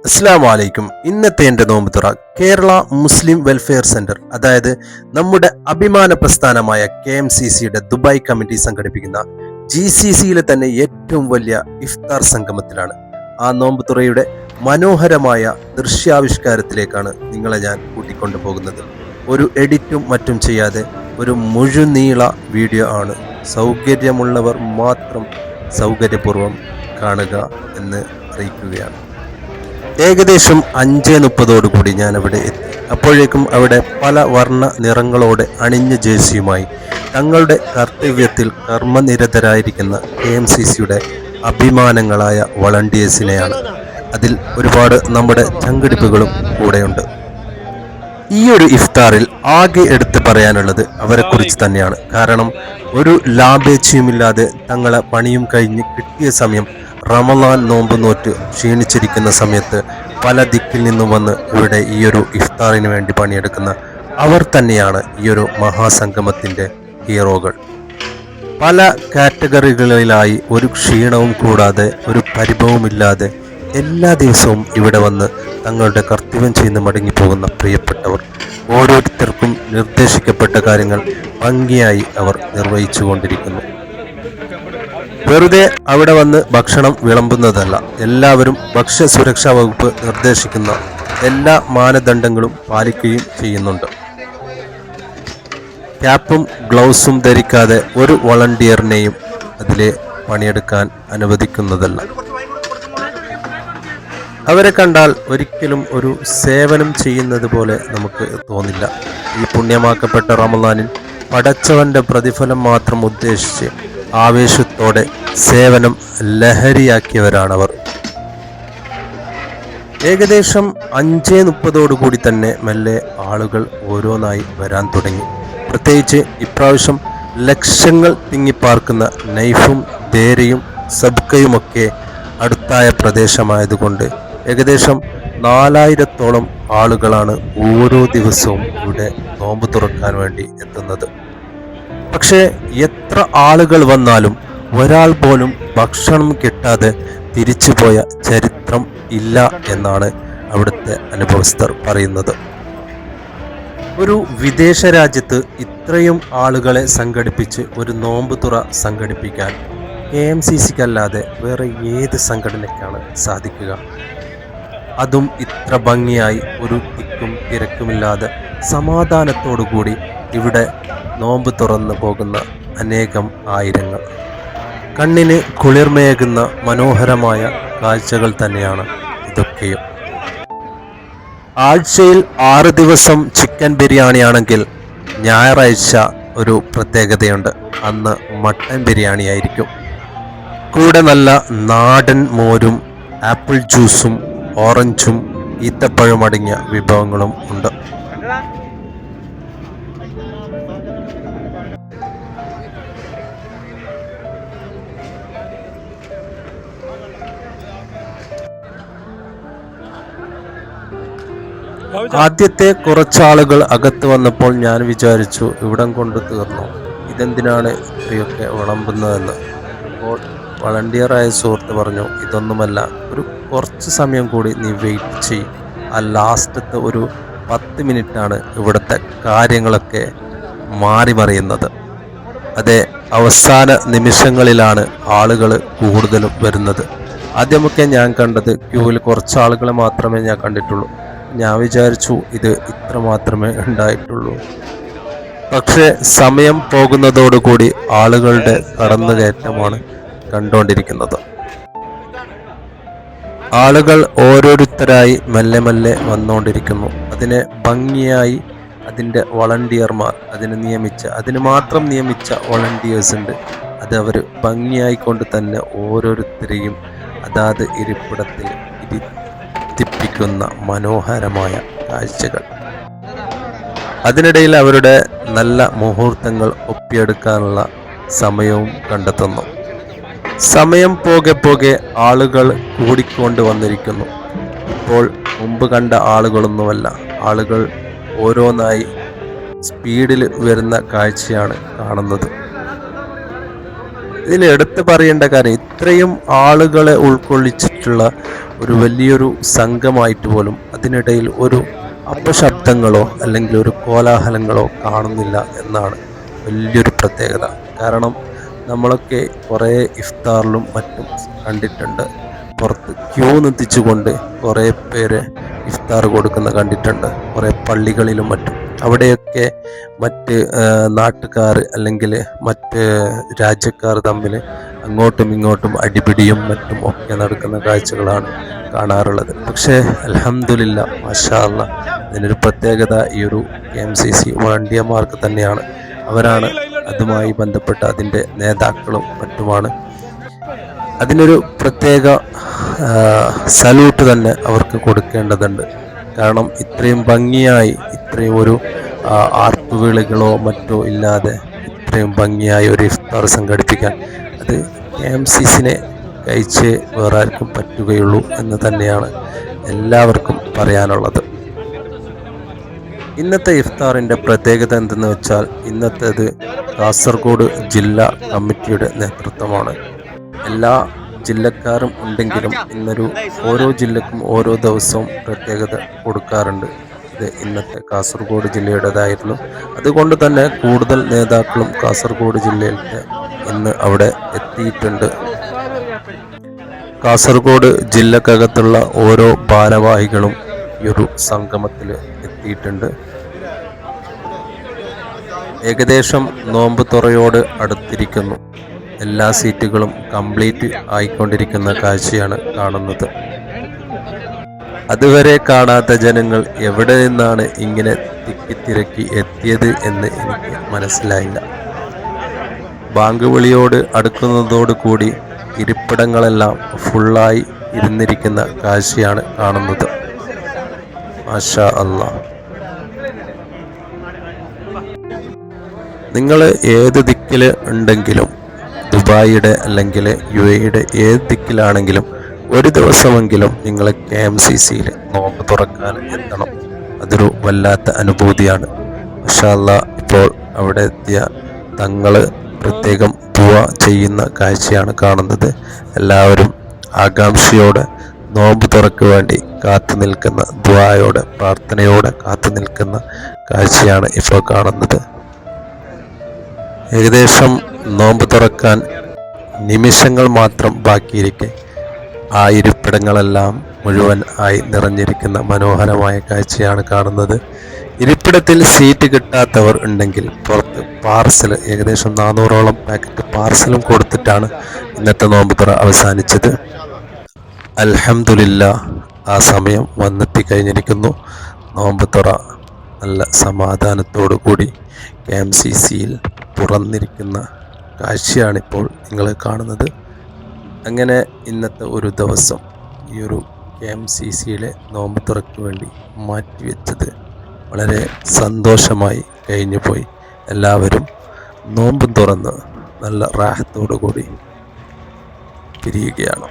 അസ്സലാമു അലൈക്കും. ഇന്നത്തെ എൻ്റെ നോമ്പ് തുറ കേരള മുസ്ലിം വെൽഫെയർ സെന്റർ, അതായത് നമ്മുടെ അഭിമാന പ്രസ്ഥാനമായ KMCCയുടെ ദുബായ് കമ്മിറ്റി സംഘടിപ്പിക്കുന്ന GCCയിലെ തന്നെ ഏറ്റവും വലിയ ഇഫ്താർ സംഗമത്തിലാണ്. ആ നോമ്പ് തുറയുടെ മനോഹരമായ ദൃശ്യാവിഷ്കാരത്തിലേക്കാണ് നിങ്ങളെ ഞാൻ കൂട്ടിക്കൊണ്ടു പോകുന്നത്. ഒരു എഡിറ്റും മറ്റും ചെയ്യാതെ ഒരു മുഴുനീള വീഡിയോ ആണ്. സൗകര്യമുള്ളവർ മാത്രം സൗകര്യപൂർവ്വം കാണുക എന്ന് അറിയിക്കുകയാണ്. ഏകദേശം 5:30 ഞാൻ അവിടെ എത്തി. അപ്പോഴേക്കും അവിടെ പല വർണ്ണ നിറങ്ങളോടെ അണിഞ്ഞ ജേഴ്സിയുമായി തങ്ങളുടെ കർത്തവ്യത്തിൽ കർമ്മനിരതരായിരിക്കുന്ന KMCCയുടെ അഭിമാനങ്ങളായ വളണ്ടിയേഴ്സിനെയാണ്. അതിൽ ഒരുപാട് നമ്മുടെ സംഘടിപ്പുകളും കൂടെയുണ്ട്. ഈ ഒരു ഇഫ്താറിൽ ആകെ എടുത്ത് പറയാനുള്ളത് അവരെക്കുറിച്ച് തന്നെയാണ്. കാരണം ഒരു ലാഭേച്ഛയുമില്ലാതെ തങ്ങളെ പണിയും കഴിഞ്ഞ് കിട്ടിയ സമയം റമളാൻ നോമ്പ് നോറ്റ് ക്ഷീണിച്ചിരിക്കുന്ന സമയത്ത് പല ദിക്കിൽ നിന്നും വന്ന് ഇവിടെ ഈ ഒരു ഇഫ്താറിന് വേണ്ടി പണിയെടുക്കുന്ന അവർ തന്നെയാണ് ഈ ഒരു മഹാസംഗമത്തിൻ്റെ ഹീറോകൾ. പല കാറ്റഗറികളിലായി ഒരു ക്ഷീണവും കൂടാതെ ഒരു പരിഭവമില്ലാതെ എല്ലാ ദിവസവും ഇവിടെ വന്ന് തങ്ങളുടെ കർത്തവ്യം ചെയ്ത് മടങ്ങിപ്പോകുന്ന പ്രിയപ്പെട്ടവർ. ഓരോരുത്തർക്കും നിർദ്ദേശിക്കപ്പെട്ട കാര്യങ്ങൾ ഭംഗിയായി അവർ നിർവഹിച്ചു കൊണ്ടിരിക്കുന്നു. വെറുതെ അവിടെ വന്ന് ഭക്ഷണം വിളമ്പുന്നതല്ല, എല്ലാവരും ഭക്ഷ്യ സുരക്ഷാ വകുപ്പ് നിർദ്ദേശിക്കുന്ന എല്ലാ മാനദണ്ഡങ്ങളും പാലിക്കുകയും ചെയ്യുന്നുണ്ട്. ക്യാപ്പും ഗ്ലൗസും ധരിക്കാതെ ഒരു വളണ്ടിയറിനെയും അതിലെ പണിയെടുക്കാൻ അനുവദിക്കുന്നതല്ല. അവരെ കണ്ടാൽ ഒരിക്കലും ഒരു സേവനം ചെയ്യുന്നത് പോലെ നമുക്ക് തോന്നില്ല. ഈ പുണ്യമാക്കപ്പെട്ട റമളാനിൽ പടച്ചവന്റെ പ്രതിഫലം മാത്രം ഉദ്ദേശിച്ച് ആവേശത്തോടെ സേവനം ലഹരിയാക്കിയവരാണവർ. ഏകദേശം 5:30 തന്നെ മെല്ലെ ആളുകൾ ഓരോന്നായി വരാൻ തുടങ്ങി. പ്രത്യേകിച്ച് ഇപ്രാവശ്യം ലക്ഷങ്ങൾ തിങ്ങിപ്പാർക്കുന്ന നൈഫും ദേരയും സബ്കയുമൊക്കെ അടുത്തായ പ്രദേശമായതുകൊണ്ട് ഏകദേശം 4000-ഓളം ആളുകളാണ് ഓരോ ദിവസവും ഇവിടെ നോമ്പ് തുറക്കാൻ വേണ്ടി എത്തുന്നത്. പക്ഷേ എത്ര ആളുകൾ വന്നാലും ഒരാൾ പോലും ഭക്ഷണം കിട്ടാതെ തിരിച്ചുപോയ ചരിത്രം ഇല്ല എന്നാണ് അവിടുത്തെ അനുഭവസ്ഥർ പറയുന്നത്. ഒരു വിദേശ രാജ്യത്ത് ഇത്രയും ആളുകളെ സംഘടിപ്പിച്ച് ഒരു നോമ്പ് തുറ സംഘടിപ്പിക്കാൻ KMCCക്കല്ലാതെ വേറെ ഏത് സംഘടനയ്ക്കാണ് സാധിക്കുക? അതും ഇത്ര ഭംഗിയായി ഒരു തിക്കും തിരക്കുമില്ലാതെ സമാധാനത്തോടുകൂടി ഇവിടെ നോമ്പ് തുറന്നു പോകുന്ന അനേകം ആയിരങ്ങൾ. കണ്ണിന് കുളിർമയേകുന്ന മനോഹരമായ കാഴ്ചകൾ തന്നെയാണ് ഇതൊക്കെയും. ആഴ്ചയിൽ 6 ദിവസം ചിക്കൻ ബിരിയാണിയാണെങ്കിൽ ഞായറാഴ്ച ഒരു പ്രത്യേകതയുണ്ട്. അന്ന് മട്ടൻ ബിരിയാണി ആയിരിക്കും. കൂടെ നല്ല നാടൻ മോരും ആപ്പിൾ ജ്യൂസും ഓറഞ്ചും ഈത്തപ്പഴം അടങ്ങിയ വിഭവങ്ങളും ഉണ്ട്. ആദ്യത്തെ കുറച്ചാളുകൾ അകത്ത് വന്നപ്പോൾ ഞാൻ വിചാരിച്ചു ഇവിടം കൊണ്ട് തീർന്നു, ഇതെന്തിനാണ് ഇത്രയൊക്കെ വിളമ്പുന്നതെന്ന്. അപ്പോൾ വളണ്ടിയറായ സുഹൃത്ത് പറഞ്ഞു, ഇതൊന്നുമല്ല, ഒരു കുറച്ച് സമയം കൂടി നീ വെയിറ്റ് ചെയ്യും. ആ ലാസ്റ്റത്തെ ഒരു 10 മിനിറ്റാണ് ഇവിടുത്തെ കാര്യങ്ങളൊക്കെ മറിയുന്നത്. അതെ, അവസാന നിമിഷങ്ങളിലാണ് ആളുകൾ കൂടുതലും വരുന്നത്. ആദ്യമൊക്കെ ഞാൻ കണ്ടത് ക്യൂവിൽ കുറച്ച് ആളുകളെ മാത്രമേ ഞാൻ കണ്ടിട്ടുള്ളൂ. ഞാൻ വിചാരിച്ചു ഇത് ഇത്ര മാത്രമേ ഉണ്ടായിട്ടുള്ളൂ. പക്ഷേ സമയം പോകുന്നതോടുകൂടി ആളുകളുടെ കടന്നുകയറ്റമാണ് കണ്ടുകൊണ്ടിരിക്കുന്നത്. ആളുകൾ ഓരോരുത്തരായി മെല്ലെ മെല്ലെ വന്നുകൊണ്ടിരിക്കുന്നു. അതിനെ ഭംഗിയായി അതിൻ്റെ വളണ്ടിയർമാർ, അതിന് മാത്രം നിയമിച്ച വളണ്ടിയേഴ്സ് ഉണ്ട്. അത് അവർ ഭംഗിയായി കൊണ്ട് തന്നെ ഓരോരുത്തരെയും അതാത് ഇരിപ്പിടത്തിൽ ഇരുത്തിപ്പിക്കുന്ന മനോഹരമായ കാഴ്ചകൾ. അതിനിടയിൽ അവരുടെ നല്ല മുഹൂർത്തങ്ങൾ ഒപ്പിയെടുക്കാനുള്ള സമയവും കണ്ടെത്തുന്നു. സമയം പോകെ ആളുകൾ കൂടിക്കൊണ്ട് വന്നിരിക്കുന്നു. ഇപ്പോൾ മുമ്പ് കണ്ട ആളുകളൊന്നുമല്ല, ആളുകൾ ഓരോന്നായി സ്പീഡിൽ വരുന്ന കാഴ്ചയാണ് കാണുന്നത്. ഇതിൽ എടുത്തു പറയേണ്ട കാര്യം, ഇത്രയും ആളുകളെ ഉൾക്കൊള്ളിച്ചിട്ടുള്ള ഒരു വലിയൊരു സംഘമായിട്ട് പോലും അതിനിടയിൽ ഒരു അപശബ്ദങ്ങളോ അല്ലെങ്കിൽ ഒരു കോലാഹലങ്ങളോ കാണുന്നില്ല എന്നാണ് വലിയൊരു പ്രത്യേകത. കാരണം നമ്മളൊക്കെ കുറേ ഇഫ്താറിലും മറ്റും കണ്ടിട്ടുണ്ട്, പുറത്ത് ക്യൂ നിർത്തിച്ചുകൊണ്ട് കുറേ പേര് ഇഫ്താർ കൊടുക്കുന്ന കണ്ടിട്ടുണ്ട്, കുറേ പള്ളികളിലും മറ്റും. അവിടെയൊക്കെ മറ്റ് നാട്ടുകാർ അല്ലെങ്കിൽ മറ്റ് രാജ്യക്കാർ തമ്മിൽ അങ്ങോട്ടും ഇങ്ങോട്ടും അടിപിടിയും മറ്റും ഒക്കെ നടക്കുന്ന കാഴ്ചകളാണ് കാണാറുള്ളത്. പക്ഷേ അൽഹംദുലില്ലാ മാഷാ അല്ലാ, ഇതിനൊരു പ്രത്യേകത ഈ ഒരു KMCC വളണ്ടിയർമാർക്ക് തന്നെയാണ്. അവരാണ് അതുമായി ബന്ധപ്പെട്ട അതിൻ്റെ നേതാക്കളും മറ്റുമാണ്. അതിനൊരു പ്രത്യേക സല്യൂട്ട് തന്നെ അവർക്ക് കൊടുക്കേണ്ടതുണ്ട്. കാരണം ഇത്രയും ഭംഗിയായി, ഇത്രയും ഒരു ആർപ്പുവിളികളോ മറ്റോ ഇല്ലാതെ ഇത്രയും ഭംഗിയായി ഒരു ഇഫ്താർ സംഘടിപ്പിക്കാൻ അത് KMCCനെ കഴിച്ച് വേറെ ആർക്കും പറ്റുകയുള്ളൂ എന്ന് തന്നെയാണ് എല്ലാവർക്കും പറയാനുള്ളത്. ഇന്നത്തെ ഇഫ്താറിൻ്റെ പ്രത്യേകത എന്തെന്ന് വെച്ചാൽ, ഇന്നത്തേത് കാസർഗോഡ് ജില്ലാ കമ്മിറ്റിയുടെ നേതൃത്വമാണ്. എല്ലാ ജില്ലക്കാരും ഉണ്ടെങ്കിലും ഓരോ ജില്ലക്കും ഓരോ ദിവസവും പ്രത്യേകത കൊടുക്കാറുണ്ട്. ഇത് ഇന്നത്തെ കാസർഗോഡ് ജില്ലയുടേതായിരുന്നു. അതുകൊണ്ട് തന്നെ കൂടുതൽ നേതാക്കളും കാസർഗോഡ് ജില്ലയിൽ ഇന്ന് അവിടെ എത്തിയിട്ടുണ്ട്. കാസർഗോഡ് ജില്ലക്കകത്തുള്ള ഓരോ ഭാരവാഹികളും ഈ ഒരു സംഗമത്തിൽ എത്തിയിട്ടുണ്ട്. ഏകദേശം നോമ്പ് തുറയോട് അടുത്തിരിക്കുന്നു. എല്ലാ സീറ്റുകളും കംപ്ലീറ്റ് ആയിക്കൊണ്ടിരിക്കുന്ന കാഴ്ചയാണ് കാണുന്നത്. അതുവരെ കാണാത്ത ജനങ്ങൾ എവിടെ നിന്നാണ് ഇങ്ങനെ തിക്കിത്തിരക്കി എത്തിയത് എന്ന് എനിക്ക് മനസ്സിലായില്ല. ബാങ്ക് വിളിയോട് അടുക്കുന്നതോടുകൂടി ഇരിപ്പിടങ്ങളെല്ലാം ഫുള്ളായി ഇരുന്നിരിക്കുന്ന കാഴ്ചയാണ് കാണുന്നത്. മാഷാ അല്ലാ. നിങ്ങൾ ഏത് ദിക്കിൽ ഉണ്ടെങ്കിലും, ദുബായിയുടെ അല്ലെങ്കിൽ UAEയുടെ ഏത് ദിക്കിലാണെങ്കിലും ഒരു ദിവസമെങ്കിലും നിങ്ങൾ KMCCയിൽ നോമ്പ് തുറക്കാൻ എത്തണം. അതൊരു വല്ലാത്ത അനുഭൂതിയാണ്. മാഷാ അല്ലാ. ഇപ്പോൾ അവിടെ എത്തിയ തങ്ങൾ പ്രത്യേകം ദുആ ചെയ്യുന്ന കാഴ്ചയാണ് കാണുന്നത്. എല്ലാവരും ആകാംക്ഷയോടെ നോമ്പ് തുറക്ക് വേണ്ടി കാത്തു നിൽക്കുന്ന, ദുആയോടെ പ്രാർത്ഥനയോടെ കാത്തു നിൽക്കുന്ന കാഴ്ചയാണ് ഇപ്പോൾ കാണുന്നത്. ഏകദേശം നോമ്പ് തുറക്കാൻ നിമിഷങ്ങൾ മാത്രം ബാക്കിയിരിക്കെ ആ ഇരിപ്പിടങ്ങളെല്ലാം മുഴുവൻ ആയി നിറഞ്ഞിരിക്കുന്ന മനോഹരമായ കാഴ്ചയാണ് കാണുന്നത്. ഇരിപ്പിടത്തിൽ സീറ്റ് കിട്ടാത്തവർ ഉണ്ടെങ്കിൽ പുറത്ത് പാർസൽ, ഏകദേശം 400ഓളം പാക്കറ്റ് പാർസലും കൊടുത്തിട്ടാണ് ഇന്നത്തെ നോമ്പ് തുറ അവസാനിച്ചത്. അൽഹംദുലില്ലാ, ആ സമയം വന്നെത്തി കഴിഞ്ഞിരിക്കുന്നു. നോമ്പ് തുറ നല്ല സമാധാനത്തോടു കൂടി KMCCയിൽ തുറന്നിരിക്കുന്ന കാഴ്ചയാണിപ്പോൾ നിങ്ങൾ കാണുന്നത്. അങ്ങനെ ഇന്നത്തെ ഒരു ദിവസം ഈ ഒരു KMCCയിലെ നോമ്പ് തുറക്ക് വേണ്ടി മാറ്റിവെച്ചത് വളരെ സന്തോഷമായി കഴിഞ്ഞുപോയി. എല്ലാവരും നോമ്പ് തുറന്ന് നല്ല റാഹത്തോടു കൂടി പിരിയുകയാണ്.